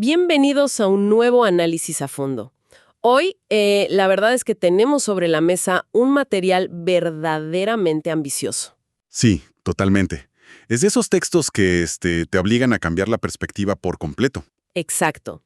Bienvenidos a un nuevo análisis a fondo. Hoy, la verdad es que tenemos sobre la mesa un material verdaderamente ambicioso. Sí, totalmente. Es de esos textos que te obligan a cambiar la perspectiva por completo. Exacto.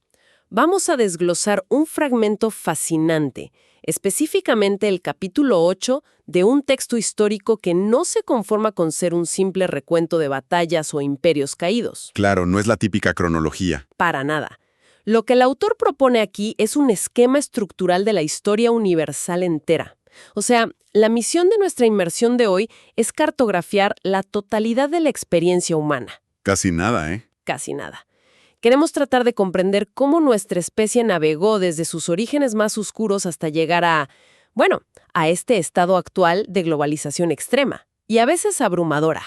Vamos a desglosar un fragmento fascinante, específicamente el capítulo 8 de un texto histórico que no se conforma con ser un simple recuento de batallas o imperios caídos. Claro, no es la típica cronología. Para nada. Lo que el autor propone aquí es un esquema estructural de la historia universal entera. O sea, la misión de nuestra inmersión de hoy es cartografiar la totalidad de la experiencia humana. Casi nada, ¿eh? Casi nada. Queremos tratar de comprender cómo nuestra especie navegó desde sus orígenes más oscuros hasta llegar a este estado actual de globalización extrema y a veces abrumadora.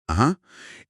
Ajá.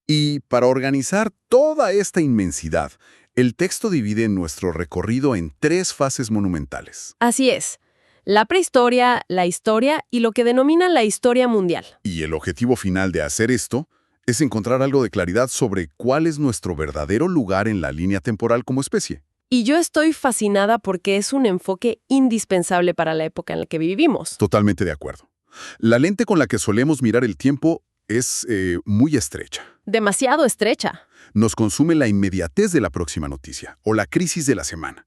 Y para organizar toda esta inmensidad, el texto divide nuestro recorrido en 3 fases monumentales. Así es. La prehistoria, la historia y lo que denominan la historia mundial. Y el objetivo final de hacer esto es encontrar algo de claridad sobre cuál es nuestro verdadero lugar en la línea temporal como especie. Y yo estoy fascinada porque es un enfoque indispensable para la época en la que vivimos. Totalmente de acuerdo. La lente con la que solemos mirar el tiempo es muy estrecha. Demasiado estrecha. Nos consume la inmediatez de la próxima noticia o la crisis de la semana.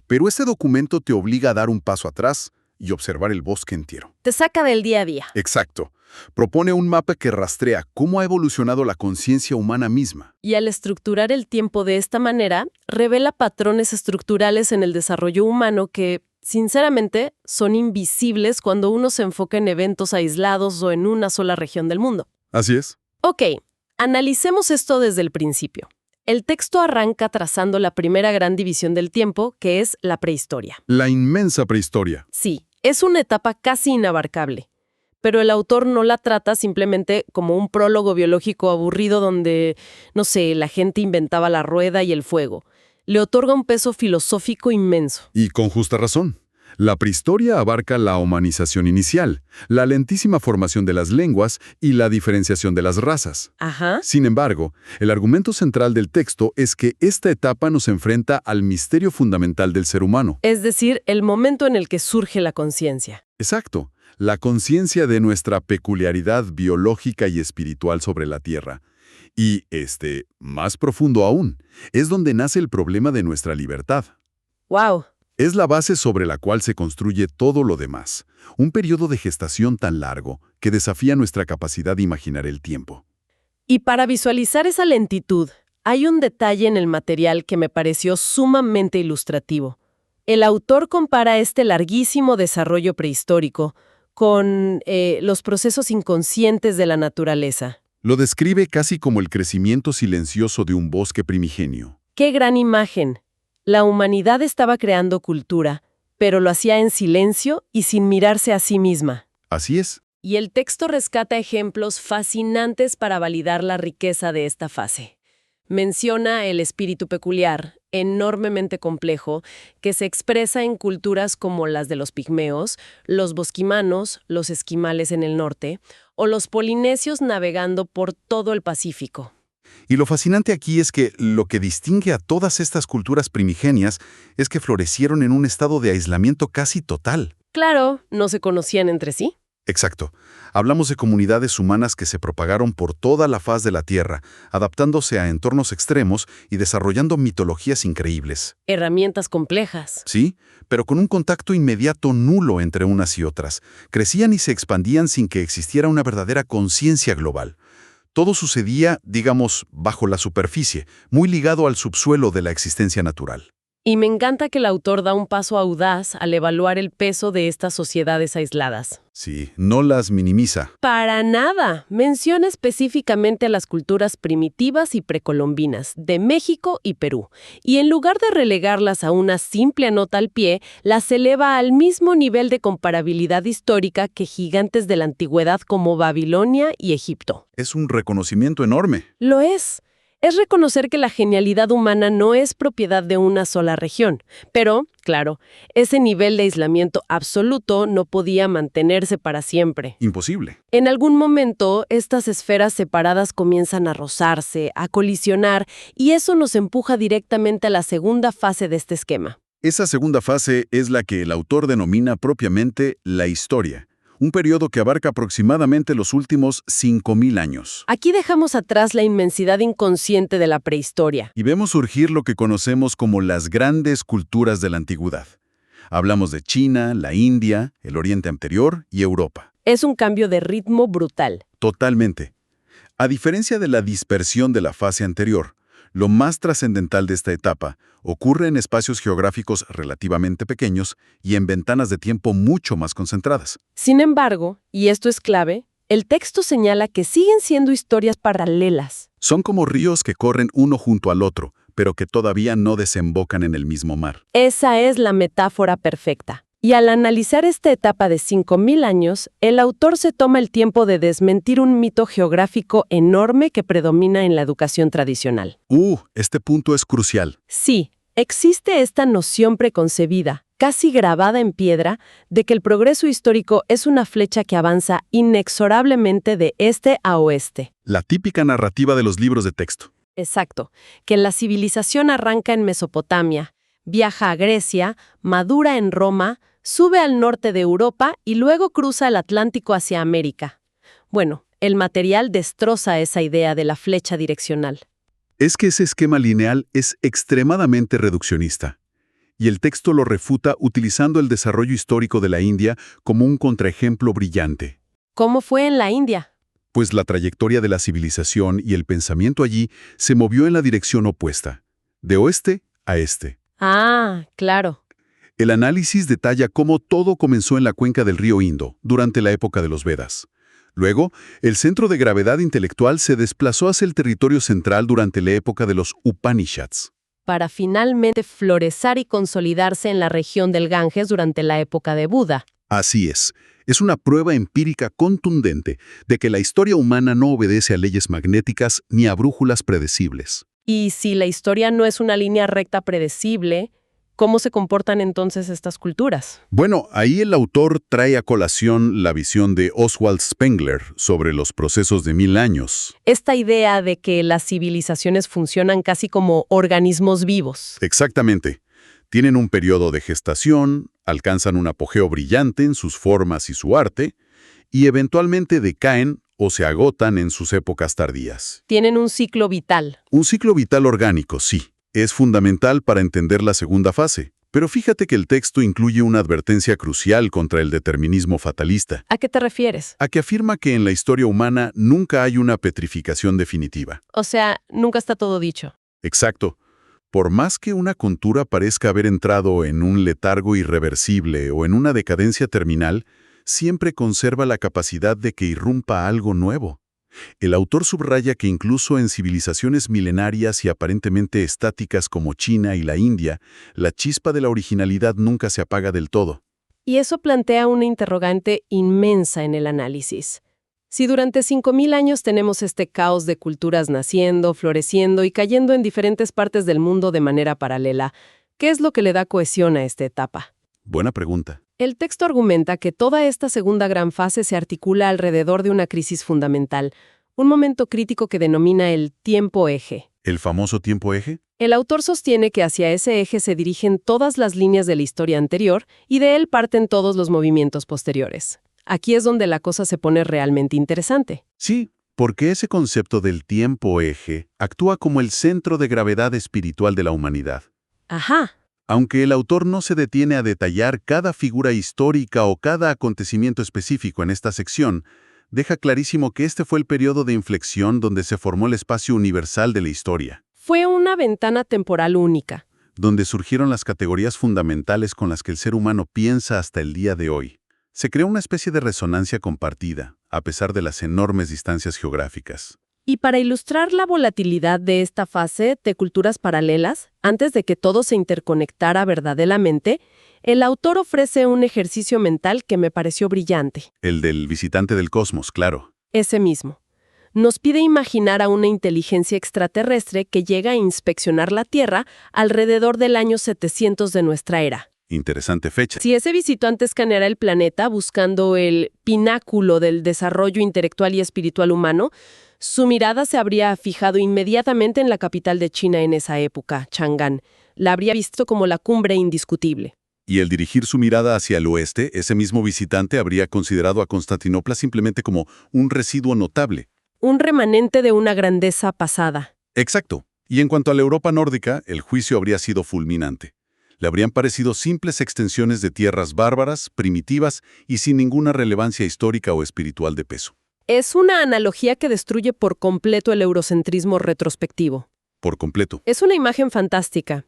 Pero este documento te obliga a dar un paso atrás y observar el bosque entero. Te saca del día a día. Exacto. Propone un mapa que rastrea cómo ha evolucionado la conciencia humana misma. Y al estructurar el tiempo de esta manera, revela patrones estructurales en el desarrollo humano que, sinceramente, son invisibles cuando uno se enfoca en eventos aislados o en una sola región del mundo. Así es. Ok, analicemos esto desde el principio. El texto arranca trazando la primera gran división del tiempo, que es la prehistoria. La inmensa prehistoria. Sí, es una etapa casi inabarcable. Pero el autor no la trata simplemente como un prólogo biológico aburrido donde, la gente inventaba la rueda y el fuego. Le otorga un peso filosófico inmenso. Y con justa razón. La prehistoria abarca la humanización inicial, la lentísima formación de las lenguas y la diferenciación de las razas. Ajá. Sin embargo, el argumento central del texto es que esta etapa nos enfrenta al misterio fundamental del ser humano. Es decir, el momento en el que surge la conciencia. Exacto. La conciencia de nuestra peculiaridad biológica y espiritual sobre la Tierra. Y más profundo aún, es donde nace el problema de nuestra libertad. ¡Wow! Es la base sobre la cual se construye todo lo demás. Un periodo de gestación tan largo que desafía nuestra capacidad de imaginar el tiempo. Y para visualizar esa lentitud, hay un detalle en el material que me pareció sumamente ilustrativo. El autor compara este larguísimo desarrollo prehistórico con los procesos inconscientes de la naturaleza. Lo describe casi como el crecimiento silencioso de un bosque primigenio. ¡Qué gran imagen! La humanidad estaba creando cultura, pero lo hacía en silencio y sin mirarse a sí misma. Así es. Y el texto rescata ejemplos fascinantes para validar la riqueza de esta fase. Menciona el espíritu peculiar, enormemente complejo, que se expresa en culturas como las de los pigmeos, los bosquimanos, los esquimales en el norte, o los polinesios navegando por todo el Pacífico. Y lo fascinante aquí es que lo que distingue a todas estas culturas primigenias es que florecieron en un estado de aislamiento casi total. Claro, no se conocían entre sí. Exacto. Hablamos de comunidades humanas que se propagaron por toda la faz de la Tierra, adaptándose a entornos extremos y desarrollando mitologías increíbles. Herramientas complejas. Sí, pero con un contacto inmediato nulo entre unas y otras. Crecían y se expandían sin que existiera una verdadera conciencia global. Todo sucedía, digamos, bajo la superficie, muy ligado al subsuelo de la existencia natural. Y me encanta que el autor da un paso audaz al evaluar el peso de estas sociedades aisladas. Sí, no las minimiza. Para nada. Menciona específicamente a las culturas primitivas y precolombinas de México y Perú. Y en lugar de relegarlas a una simple nota al pie, las eleva al mismo nivel de comparabilidad histórica que gigantes de la antigüedad como Babilonia y Egipto. Es un reconocimiento enorme. Lo es. Es reconocer que la genialidad humana no es propiedad de una sola región, pero, claro, ese nivel de aislamiento absoluto no podía mantenerse para siempre. Imposible. En algún momento, estas esferas separadas comienzan a rozarse, a colisionar, y eso nos empuja directamente a la segunda fase de este esquema. Esa segunda fase es la que el autor denomina propiamente la historia, un periodo que abarca aproximadamente los últimos 5.000 años. Aquí dejamos atrás la inmensidad inconsciente de la prehistoria. Y vemos surgir lo que conocemos como las grandes culturas de la antigüedad. Hablamos de China, la India, el Oriente Anterior y Europa. Es un cambio de ritmo brutal. Totalmente. A diferencia de la dispersión de la fase anterior, lo más trascendental de esta etapa ocurre en espacios geográficos relativamente pequeños y en ventanas de tiempo mucho más concentradas. Sin embargo, y esto es clave, el texto señala que siguen siendo historias paralelas. Son como ríos que corren uno junto al otro, pero que todavía no desembocan en el mismo mar. Esa es la metáfora perfecta. Y al analizar esta etapa de 5.000 años, el autor se toma el tiempo de desmentir un mito geográfico enorme que predomina en la educación tradicional. Este punto es crucial. Sí, existe esta noción preconcebida, casi grabada en piedra, de que el progreso histórico es una flecha que avanza inexorablemente de este a oeste. La típica narrativa de los libros de texto. Exacto, que la civilización arranca en Mesopotamia, viaja a Grecia, madura en Roma, sube al norte de Europa y luego cruza el Atlántico hacia América. Bueno, el material destroza esa idea de la flecha direccional. Es que ese esquema lineal es extremadamente reduccionista, y el texto lo refuta utilizando el desarrollo histórico de la India como un contraejemplo brillante. ¿Cómo fue en la India? Pues la trayectoria de la civilización y el pensamiento allí se movió en la dirección opuesta, de oeste a este. Ah, claro. El análisis detalla cómo todo comenzó en la cuenca del río Indo, durante la época de los Vedas. Luego, el centro de gravedad intelectual se desplazó hacia el territorio central durante la época de los Upanishads. Para finalmente florecer y consolidarse en la región del Ganges durante la época de Buda. Así es una prueba empírica contundente de que la historia humana no obedece a leyes magnéticas ni a brújulas predecibles. Y si la historia no es una línea recta predecible, ¿cómo se comportan entonces estas culturas? Bueno, ahí el autor trae a colación la visión de Oswald Spengler sobre los procesos de 1000 años. Esta idea de que las civilizaciones funcionan casi como organismos vivos. Exactamente. Tienen un periodo de gestación, alcanzan un apogeo brillante en sus formas y su arte, y eventualmente decaen o se agotan en sus épocas tardías. Tienen un ciclo vital. Un ciclo vital orgánico, sí. Es fundamental para entender la segunda fase. Pero fíjate que el texto incluye una advertencia crucial contra el determinismo fatalista. ¿A qué te refieres? A que afirma que en la historia humana nunca hay una petrificación definitiva. O sea, nunca está todo dicho. Exacto. Por más que una cultura parezca haber entrado en un letargo irreversible o en una decadencia terminal, siempre conserva la capacidad de que irrumpa algo nuevo. El autor subraya que incluso en civilizaciones milenarias y aparentemente estáticas como China y la India, la chispa de la originalidad nunca se apaga del todo. Y eso plantea una interrogante inmensa en el análisis. Si durante 5.000 años tenemos este caos de culturas naciendo, floreciendo y cayendo en diferentes partes del mundo de manera paralela, ¿qué es lo que le da cohesión a esta etapa? Buena pregunta. El texto argumenta que toda esta segunda gran fase se articula alrededor de una crisis fundamental, un momento crítico que denomina el tiempo eje. ¿El famoso tiempo eje? El autor sostiene que hacia ese eje se dirigen todas las líneas de la historia anterior y de él parten todos los movimientos posteriores. Aquí es donde la cosa se pone realmente interesante. Sí, porque ese concepto del tiempo eje actúa como el centro de gravedad espiritual de la humanidad. Ajá. Aunque el autor no se detiene a detallar cada figura histórica o cada acontecimiento específico en esta sección, deja clarísimo que este fue el periodo de inflexión donde se formó el espacio universal de la historia. Fue una ventana temporal única. Donde surgieron las categorías fundamentales con las que el ser humano piensa hasta el día de hoy. Se creó una especie de resonancia compartida, a pesar de las enormes distancias geográficas. Y para ilustrar la volatilidad de esta fase de culturas paralelas, antes de que todo se interconectara verdaderamente, el autor ofrece un ejercicio mental que me pareció brillante. El del visitante del cosmos, claro. Ese mismo. Nos pide imaginar a una inteligencia extraterrestre que llega a inspeccionar la Tierra alrededor del año 700 de nuestra era. Interesante fecha. Si ese visitante escaneara el planeta buscando el pináculo del desarrollo intelectual y espiritual humano, su mirada se habría fijado inmediatamente en la capital de China en esa época, Chang'an. La habría visto como la cumbre indiscutible. Y al dirigir su mirada hacia el oeste, ese mismo visitante habría considerado a Constantinopla simplemente como un residuo notable. Un remanente de una grandeza pasada. Exacto. Y en cuanto a la Europa nórdica, el juicio habría sido fulminante. Le habrían parecido simples extensiones de tierras bárbaras, primitivas y sin ninguna relevancia histórica o espiritual de peso. Es una analogía que destruye por completo el eurocentrismo retrospectivo. Por completo. Es una imagen fantástica.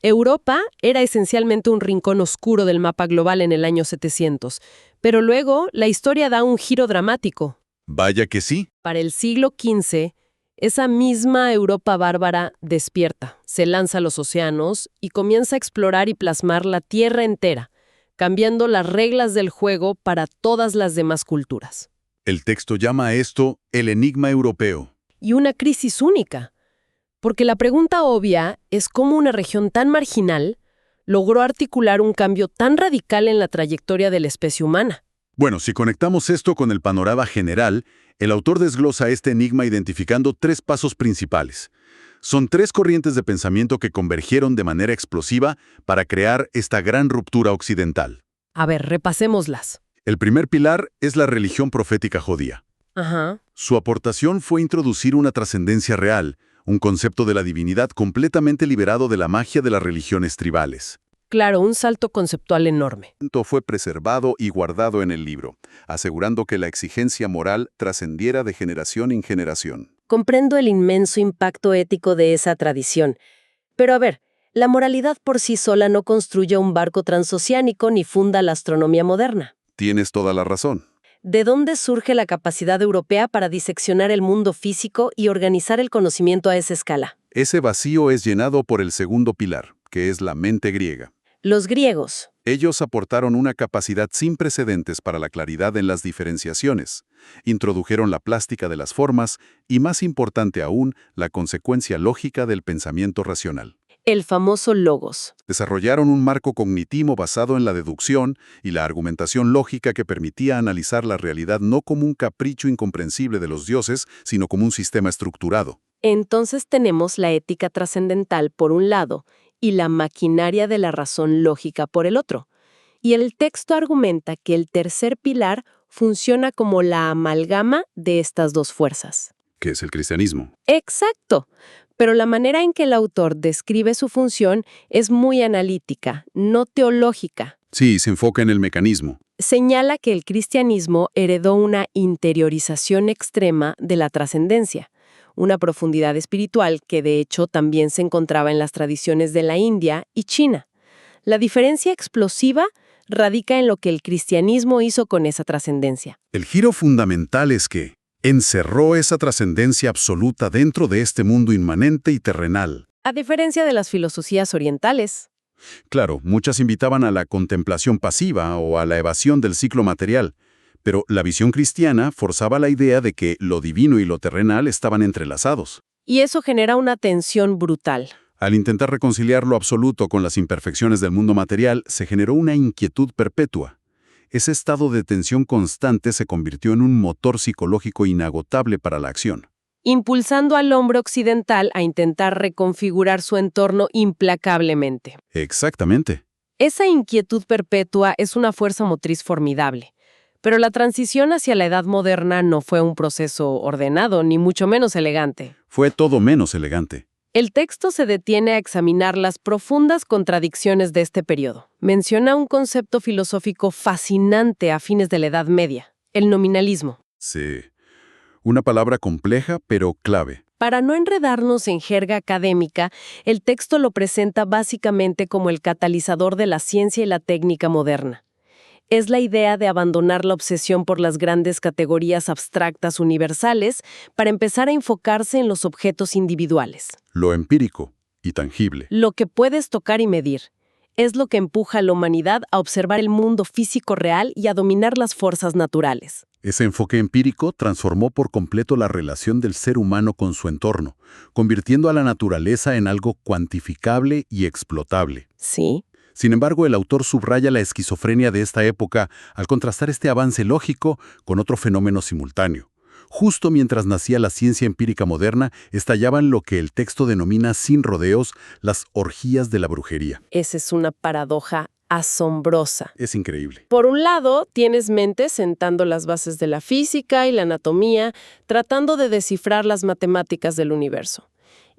Europa era esencialmente un rincón oscuro del mapa global en el año 700, pero luego la historia da un giro dramático. Vaya que sí. Para el siglo XV, esa misma Europa bárbara despierta, se lanza a los océanos y comienza a explorar y plasmar la tierra entera, cambiando las reglas del juego para todas las demás culturas. El texto llama a esto el enigma europeo. Y una crisis única, porque la pregunta obvia es cómo una región tan marginal logró articular un cambio tan radical en la trayectoria de la especie humana. Bueno, si conectamos esto con el panorama general, el autor desglosa este enigma identificando 3 pasos principales. Son 3 corrientes de pensamiento que convergieron de manera explosiva para crear esta gran ruptura occidental. A ver, repasémoslas. El primer pilar es la religión profética judía. Ajá. Su aportación fue introducir una trascendencia real, un concepto de la divinidad completamente liberado de la magia de las religiones tribales. Claro, un salto conceptual enorme. Fue preservado y guardado en el libro, asegurando que la exigencia moral trascendiera de generación en generación. Comprendo el inmenso impacto ético de esa tradición. Pero a ver, la moralidad por sí sola no construye un barco transoceánico ni funda la astronomía moderna. Tienes toda la razón. ¿De dónde surge la capacidad europea para diseccionar el mundo físico y organizar el conocimiento a esa escala? Ese vacío es llenado por el segundo pilar, que es la mente griega. Los griegos. Ellos aportaron una capacidad sin precedentes para la claridad en las diferenciaciones. Introdujeron la plástica de las formas y, más importante aún, la consecuencia lógica del pensamiento racional. El famoso logos. Desarrollaron un marco cognitivo basado en la deducción y la argumentación lógica que permitía analizar la realidad no como un capricho incomprensible de los dioses, sino como un sistema estructurado. Entonces tenemos la ética trascendental por un lado y la maquinaria de la razón lógica por el otro. Y el texto argumenta que el tercer pilar funciona como la amalgama de estas dos fuerzas. ¿Qué es el cristianismo? Exacto. Pero la manera en que el autor describe su función es muy analítica, no teológica. Sí, se enfoca en el mecanismo. Señala que el cristianismo heredó una interiorización extrema de la trascendencia, una profundidad espiritual que de hecho también se encontraba en las tradiciones de la India y China. La diferencia explosiva radica en lo que el cristianismo hizo con esa trascendencia. El giro fundamental es que encerró esa trascendencia absoluta dentro de este mundo inmanente y terrenal. A diferencia de las filosofías orientales. Claro, muchas invitaban a la contemplación pasiva o a la evasión del ciclo material, pero la visión cristiana forzaba la idea de que lo divino y lo terrenal estaban entrelazados. Y eso genera una tensión brutal. Al intentar reconciliar lo absoluto con las imperfecciones del mundo material, se generó una inquietud perpetua. Ese estado de tensión constante se convirtió en un motor psicológico inagotable para la acción, impulsando al hombre occidental a intentar reconfigurar su entorno implacablemente. Exactamente. Esa inquietud perpetua es una fuerza motriz formidable. Pero la transición hacia la edad moderna no fue un proceso ordenado, ni mucho menos elegante. Fue todo menos elegante. El texto se detiene a examinar las profundas contradicciones de este periodo. Menciona un concepto filosófico fascinante a fines de la Edad Media, el nominalismo. Sí. Una palabra compleja, pero clave. Para no enredarnos en jerga académica, el texto lo presenta básicamente como el catalizador de la ciencia y la técnica moderna. Es la idea de abandonar la obsesión por las grandes categorías abstractas universales para empezar a enfocarse en los objetos individuales. Lo empírico y tangible. Lo que puedes tocar y medir. es lo que empuja a la humanidad a observar el mundo físico real y a dominar las fuerzas naturales. Ese enfoque empírico transformó por completo la relación del ser humano con su entorno, convirtiendo a la naturaleza en algo cuantificable y explotable. Sí. Sin embargo, el autor subraya la esquizofrenia de esta época al contrastar este avance lógico con otro fenómeno simultáneo. Justo mientras nacía la ciencia empírica moderna, estallaban lo que el texto denomina sin rodeos las orgías de la brujería. Esa es una paradoja asombrosa. Es increíble. Por un lado, tienes mentes sentando las bases de la física y la anatomía, tratando de descifrar las matemáticas del universo.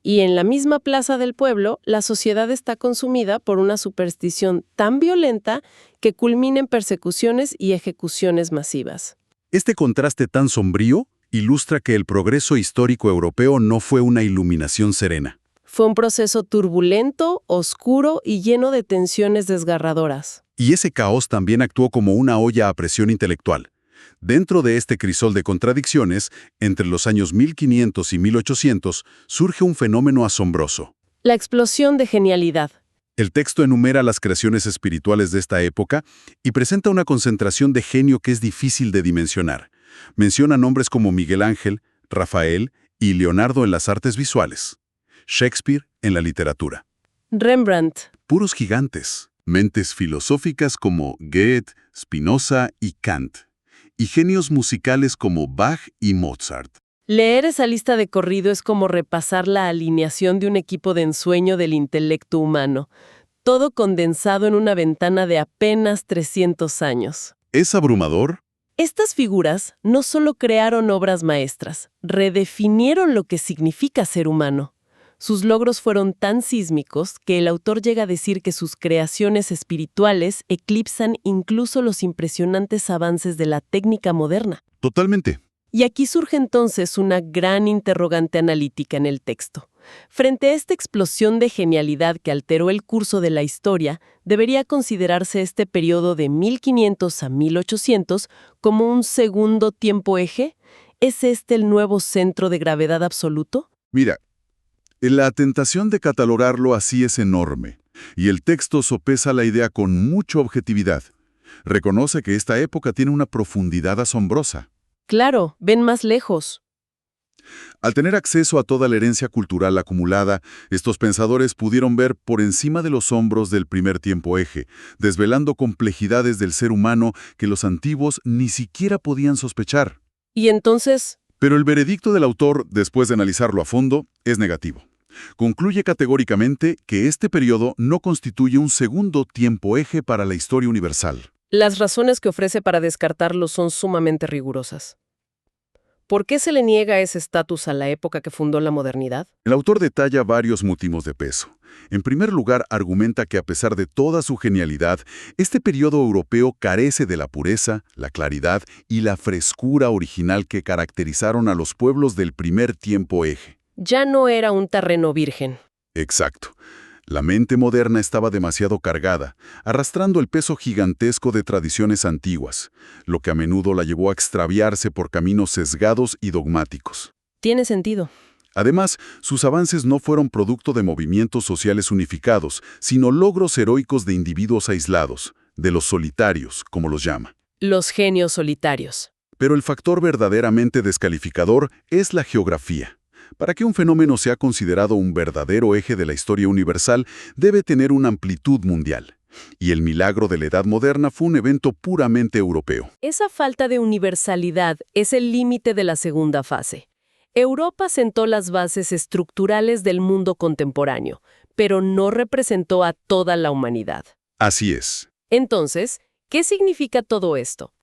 Y en la misma plaza del pueblo, la sociedad está consumida por una superstición tan violenta que culmina en persecuciones y ejecuciones masivas. Este contraste tan sombrío ilustra que el progreso histórico europeo no fue una iluminación serena. Fue un proceso turbulento, oscuro y lleno de tensiones desgarradoras. Y ese caos también actuó como una olla a presión intelectual. Dentro de este crisol de contradicciones, entre los años 1500 y 1800, surge un fenómeno asombroso. La explosión de genialidad. El texto enumera las creaciones espirituales de esta época y presenta una concentración de genio que es difícil de dimensionar. Menciona nombres como Miguel Ángel, Rafael y Leonardo en las artes visuales. Shakespeare en la literatura. Rembrandt. Puros gigantes. Mentes filosóficas como Goethe, Spinoza y Kant. Y genios musicales como Bach y Mozart. Leer esa lista de corrido es como repasar la alineación de un equipo de ensueño del intelecto humano. Todo condensado en una ventana de apenas 300 años. ¿Es abrumador? Estas figuras no solo crearon obras maestras, redefinieron lo que significa ser humano. Sus logros fueron tan sísmicos que el autor llega a decir que sus creaciones espirituales eclipsan incluso los impresionantes avances de la técnica moderna. Totalmente. Y aquí surge entonces una gran interrogante analítica en el texto. Frente a esta explosión de genialidad que alteró el curso de la historia, ¿debería considerarse este periodo de 1500 a 1800 como un segundo tiempo eje? ¿Es este el nuevo centro de gravedad absoluto? Mira, la tentación de catalogarlo así es enorme, y el texto sopesa la idea con mucha objetividad. Reconoce que esta época tiene una profundidad asombrosa. Claro, ven más lejos. Al tener acceso a toda la herencia cultural acumulada, estos pensadores pudieron ver por encima de los hombros del primer tiempo eje, desvelando complejidades del ser humano que los antiguos ni siquiera podían sospechar. Y entonces, Pero el veredicto del autor, después de analizarlo a fondo, es negativo. Concluye categóricamente que este periodo no constituye un segundo tiempo eje para la historia universal. las razones que ofrece para descartarlo son sumamente rigurosas. ¿Por qué se le niega ese estatus a la época que fundó la modernidad? El autor detalla varios motivos de peso. En primer lugar, argumenta que a pesar de toda su genialidad, este periodo europeo carece de la pureza, la claridad y la frescura original que caracterizaron a los pueblos del primer tiempo eje. Ya no era un terreno virgen. Exacto. La mente moderna estaba demasiado cargada, arrastrando el peso gigantesco de tradiciones antiguas, lo que a menudo la llevó a extraviarse por caminos sesgados y dogmáticos. Tiene sentido. Además, sus avances no fueron producto de movimientos sociales unificados, sino logros heroicos de individuos aislados, de los solitarios, como los llama. Los genios solitarios. Pero el factor verdaderamente descalificador es la geografía. Para que un fenómeno sea considerado un verdadero eje de la historia universal, debe tener una amplitud mundial. Y el milagro de la Edad Moderna fue un evento puramente europeo. Esa falta de universalidad es el límite de la segunda fase. Europa sentó las bases estructurales del mundo contemporáneo, pero no representó a toda la humanidad. Así es. Entonces, ¿qué significa todo esto?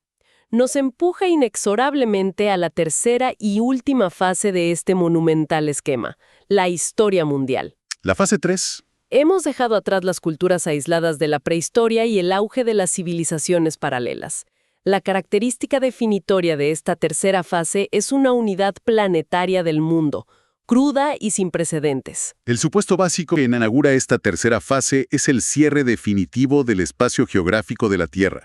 Nos empuja inexorablemente a la tercera y última fase de este monumental esquema, la historia mundial. La fase 3. Hemos dejado atrás las culturas aisladas de la prehistoria y el auge de las civilizaciones paralelas. La característica definitoria de esta tercera fase es una unidad planetaria del mundo, cruda y sin precedentes. El supuesto básico que inaugura esta tercera fase es el cierre definitivo del espacio geográfico de la Tierra.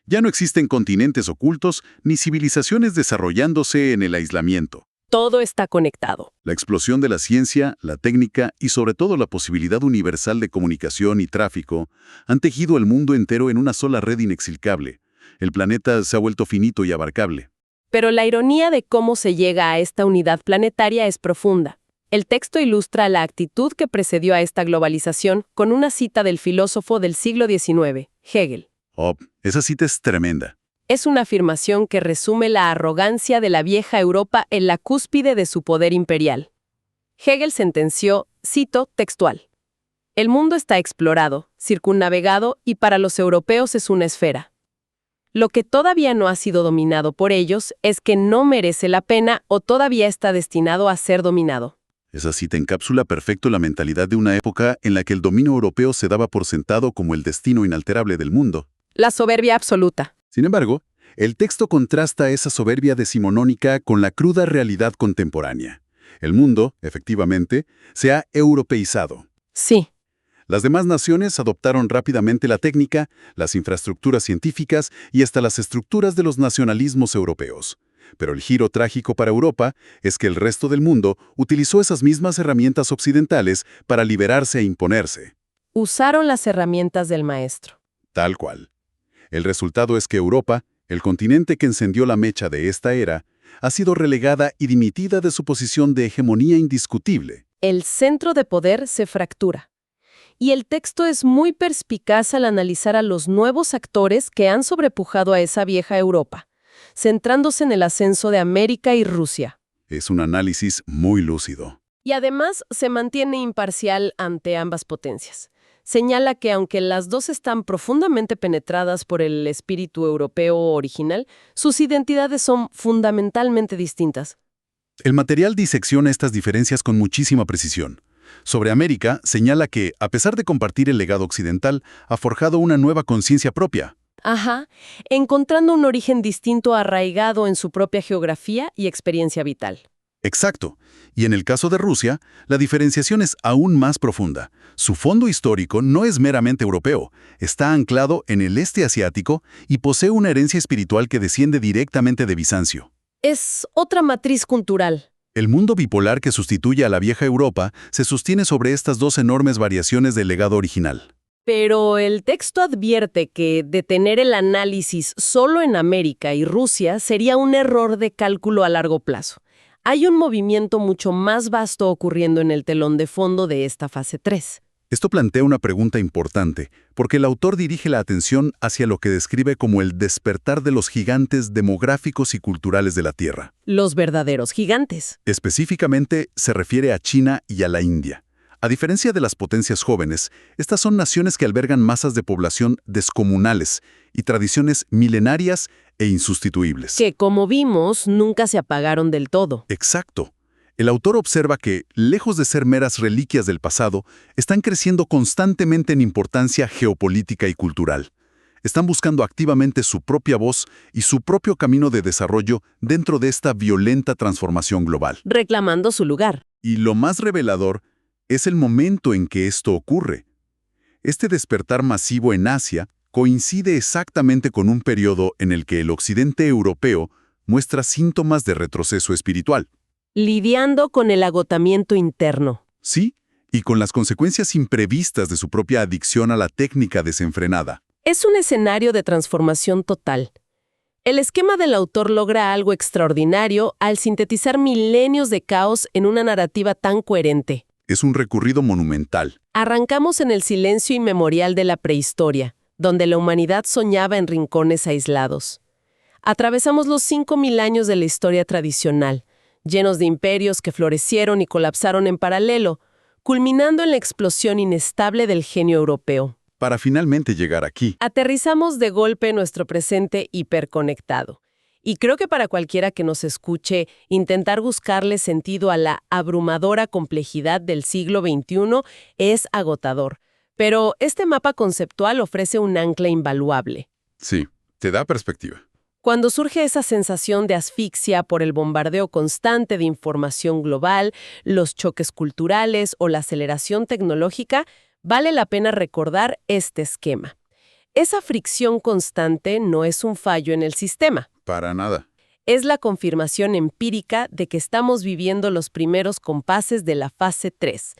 Ya no existen continentes ocultos ni civilizaciones desarrollándose en el aislamiento. Todo está conectado. La explosión de la ciencia, la técnica y sobre todo la posibilidad universal de comunicación y tráfico han tejido el mundo entero en una sola red inextricable. El planeta se ha vuelto finito y abarcable. Pero la ironía de cómo se llega a esta unidad planetaria es profunda. El texto ilustra la actitud que precedió a esta globalización con una cita del filósofo del siglo XIX, Hegel. Oh, esa cita es tremenda. Es una afirmación que resume la arrogancia de la vieja Europa en la cúspide de su poder imperial. Hegel sentenció, cito textual: "El mundo está explorado, circunnavegado y para los europeos es una esfera. Lo que todavía no ha sido dominado por ellos es que no merece la pena o todavía está destinado a ser dominado". Esa cita encapsula perfecto la mentalidad de una época en la que el dominio europeo se daba por sentado como el destino inalterable del mundo. La soberbia absoluta. Sin embargo, el texto contrasta esa soberbia decimonónica con la cruda realidad contemporánea. El mundo, efectivamente, se ha europeizado. Sí. Las demás naciones adoptaron rápidamente la técnica, las infraestructuras científicas y hasta las estructuras de los nacionalismos europeos. Pero el giro trágico para Europa es que el resto del mundo utilizó esas mismas herramientas occidentales para liberarse e imponerse. Usaron las herramientas del maestro. Tal cual. El resultado es que Europa, el continente que encendió la mecha de esta era, ha sido relegada y dimitida de su posición de hegemonía indiscutible. El centro de poder se fractura. Y el texto es muy perspicaz al analizar a los nuevos actores que han sobrepujado a esa vieja Europa, centrándose en el ascenso de América y Rusia. Es un análisis muy lúcido. Y además se mantiene imparcial ante ambas potencias. Señala que aunque las dos están profundamente penetradas por el espíritu europeo original, sus identidades son fundamentalmente distintas. El material disecciona estas diferencias con muchísima precisión. Sobre América, señala que, a pesar de compartir el legado occidental, ha forjado una nueva conciencia propia. Ajá, encontrando un origen distinto arraigado en su propia geografía y experiencia vital. Exacto. Y en el caso de Rusia, la diferenciación es aún más profunda. Su fondo histórico no es meramente europeo, está anclado en el este asiático y posee una herencia espiritual que desciende directamente de Bizancio. Es otra matriz cultural. El mundo bipolar que sustituye a la vieja Europa se sostiene sobre estas dos enormes variaciones del legado original. Pero el texto advierte que detener el análisis solo en América y Rusia sería un error de cálculo a largo plazo. Hay un movimiento mucho más vasto ocurriendo en el telón de fondo de esta fase 3. Esto plantea una pregunta importante, porque el autor dirige la atención hacia lo que describe como el despertar de los gigantes demográficos y culturales de la Tierra. Los verdaderos gigantes. Específicamente, se refiere a China y a la India. A diferencia de las potencias jóvenes, estas son naciones que albergan masas de población descomunales y tradiciones milenarias e insustituibles. Que, como vimos, nunca se apagaron del todo. Exacto. El autor observa que, lejos de ser meras reliquias del pasado, están creciendo constantemente en importancia geopolítica y cultural. Están buscando activamente su propia voz y su propio camino de desarrollo dentro de esta violenta transformación global. Reclamando su lugar. Y lo más revelador es el momento en que esto ocurre. Este despertar masivo en Asia coincide exactamente con un periodo en el que el occidente europeo muestra síntomas de retroceso espiritual. Lidiando con el agotamiento interno. Sí, y con las consecuencias imprevistas de su propia adicción a la técnica desenfrenada. Es un escenario de transformación total. El esquema del autor logra algo extraordinario al sintetizar milenios de caos en una narrativa tan coherente. Es un recorrido monumental. Arrancamos en el silencio inmemorial de la prehistoria, donde la humanidad soñaba en rincones aislados. Atravesamos los 5.000 años de la historia tradicional, llenos de imperios que florecieron y colapsaron en paralelo, culminando en la explosión inestable del genio europeo. Para finalmente llegar aquí. Aterrizamos de golpe en nuestro presente hiperconectado. Y creo que para cualquiera que nos escuche, intentar buscarle sentido a la abrumadora complejidad del siglo XXI es agotador. Pero este mapa conceptual ofrece un ancla invaluable. Sí, te da perspectiva. Cuando surge esa sensación de asfixia por el bombardeo constante de información global, los choques culturales o la aceleración tecnológica, vale la pena recordar este esquema. Esa fricción constante no es un fallo en el sistema. Para nada. Es la confirmación empírica de que estamos viviendo los primeros compases de la fase 3.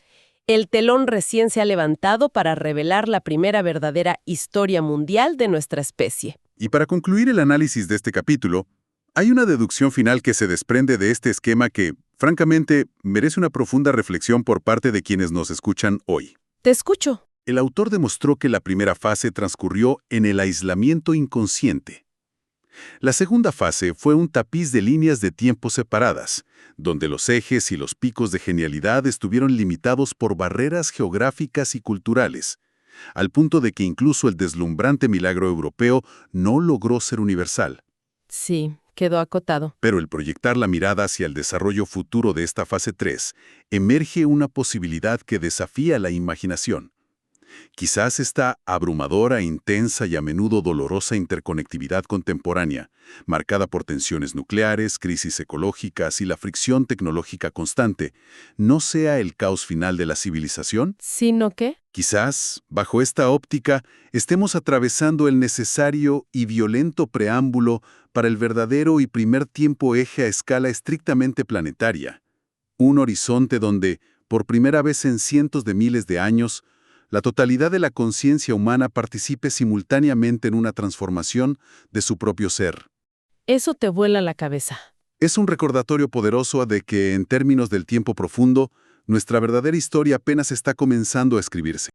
El telón recién se ha levantado para revelar la primera verdadera historia mundial de nuestra especie. Y para concluir el análisis de este capítulo, hay una deducción final que se desprende de este esquema que, francamente, merece una profunda reflexión por parte de quienes nos escuchan hoy. Te escucho. El autor demostró que la primera fase transcurrió en el aislamiento inconsciente. La segunda fase fue un tapiz de líneas de tiempo separadas, donde los ejes y los picos de genialidad estuvieron limitados por barreras geográficas y culturales, al punto de que incluso el deslumbrante milagro europeo no logró ser universal. Sí, quedó acotado. Pero al proyectar la mirada hacia el desarrollo futuro de esta fase 3, emerge una posibilidad que desafía la imaginación. Quizás esta abrumadora, intensa y a menudo dolorosa interconectividad contemporánea, marcada por tensiones nucleares, crisis ecológicas y la fricción tecnológica constante, no sea el caos final de la civilización. ¿Sino qué? Quizás, bajo esta óptica, estemos atravesando el necesario y violento preámbulo para el verdadero y primer tiempo eje a escala estrictamente planetaria. Un horizonte donde, por primera vez en cientos de miles de años, la totalidad de la conciencia humana participe simultáneamente en una transformación de su propio ser. Eso te vuela la cabeza. Es un recordatorio poderoso de que, en términos del tiempo profundo, nuestra verdadera historia apenas está comenzando a escribirse.